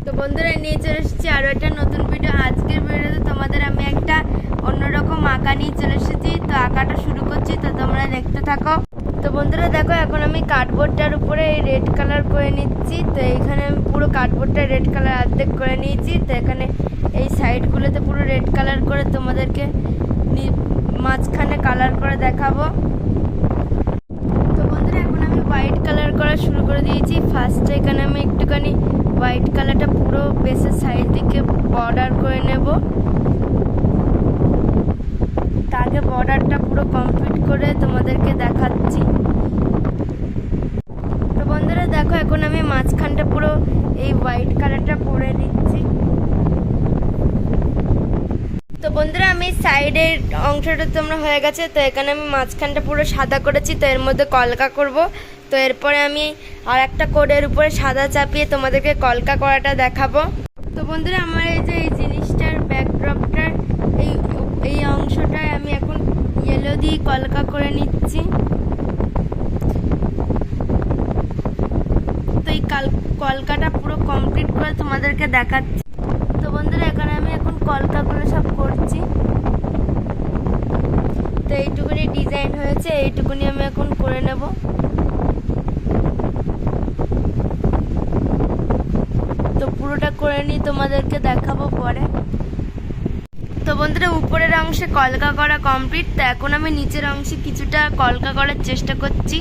তো বন্ধুরা নিয়ে চলে এসেছি আরও একটা নতুন ভিডিও। আজকের ভিডিওতে তোমাদের আমি একটা অন্যরকম আঁকা নিয়ে চলে এসেছি। তো আঁকাটা শুরু করছি, তো তোমরা দেখতে থাকো। তো বন্ধুরা দেখো, এখন আমি কার্ডবোর্ডটার উপরে এই রেড কালার করে নিচ্ছি। তো এইখানে আমি পুরো কার্ডবোর্ডটা রেড কালার অর্ধেক করে নিয়েছি। তো এখানে এই সাইডগুলোতে পুরো রেড কালার করে তোমাদেরকে মাঝখানে কালার করে দেখাবো। তো বন্ধুরা এখন আমি হোয়াইট কালার করা শুরু করে দিয়েছি। ফার্স্টে এখানে আমি একটুখানি হোয়াইট কালারটা পুরো বেসের সাইড দিকে বর্ডার করে নেব। তাকে বর্ডারটা পুরো কমপ্লিট করে তোমাদেরকে দেখাচ্ছি। তো বন্ধুরা দেখো, এখন আমি মাঝখানটা পুরো এই হোয়াইট কালারটা করে দিচ্ছি। তো বন্ধুরা আমি সাইডের অংশটা তোমরা হয়ে গেছে। তো এখানে আমি মাঝখানটা পুরো সাদা করেছি। তো এর মধ্যে কলকা করব। তো এরপরে আমি আর একটা কোডের উপরে সাদা চাপিয়ে তোমাদেরকে কলকা করাটা দেখাবো। তো বন্ধুরা আমার এই যে এই জিনিসটার ব্যাকড্রপটার এই অংশটায় আমি এখন ইয়েলো দিয়ে কলকা করে নিচ্ছি। তো এই কলকাটা পুরো কমপ্লিট করে তোমাদেরকে দেখাচ্ছি। তো বন্ধুরা এখানে আমি এখন কলকাগুলো সব করছি। তো এইটুকুনি ডিজাইন হয়েছে, এইটুকুনি আমি এখন করে নেব। তো পুরোটা করে নিয়ে তোমাদেরকে দেখাবো পরে। তো বন্ধুরা উপরের অংশে কলকা করা কমপ্লিট। তো এখন আমি নিচের অংশে কিছুটা কলকা করার চেষ্টা করছি।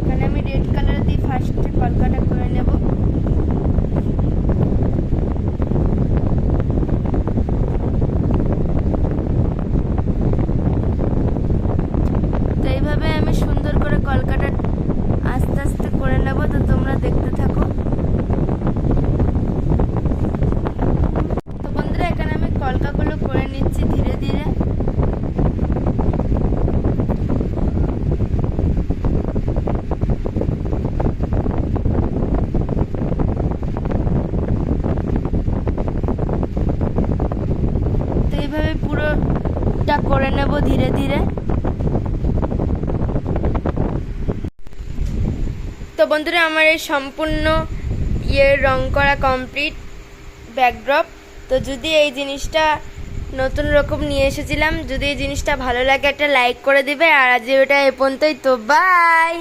এখানে আমি রেড কালার দিয়ে ফার্স্টে কলকাটা করে নেব। তো এইভাবে আমি সুন্দর করে কলকাটা আস্তে আস্তে করে নেব। তো তোমরা দেখতে থাকো। তো বন্ধুরা এখানে আমি কলকাগুলো করে নিচ্ছি ধীরে ধীরে। তো এইভাবে পুরোটা করে নেব ধীরে ধীরে। তো বন্ধুরা আমার এই সম্পূর্ণ রং করা কমপ্লিট ব্যাকড্রপ। তো যদি এই জিনিসটা নতুন রকম নিয়ে এসেছিলাম, যদি এই জিনিসটা ভালো লাগে একটা লাইক করে দিবে। আর আজ এটা এ পর্যন্তই। তো বাই।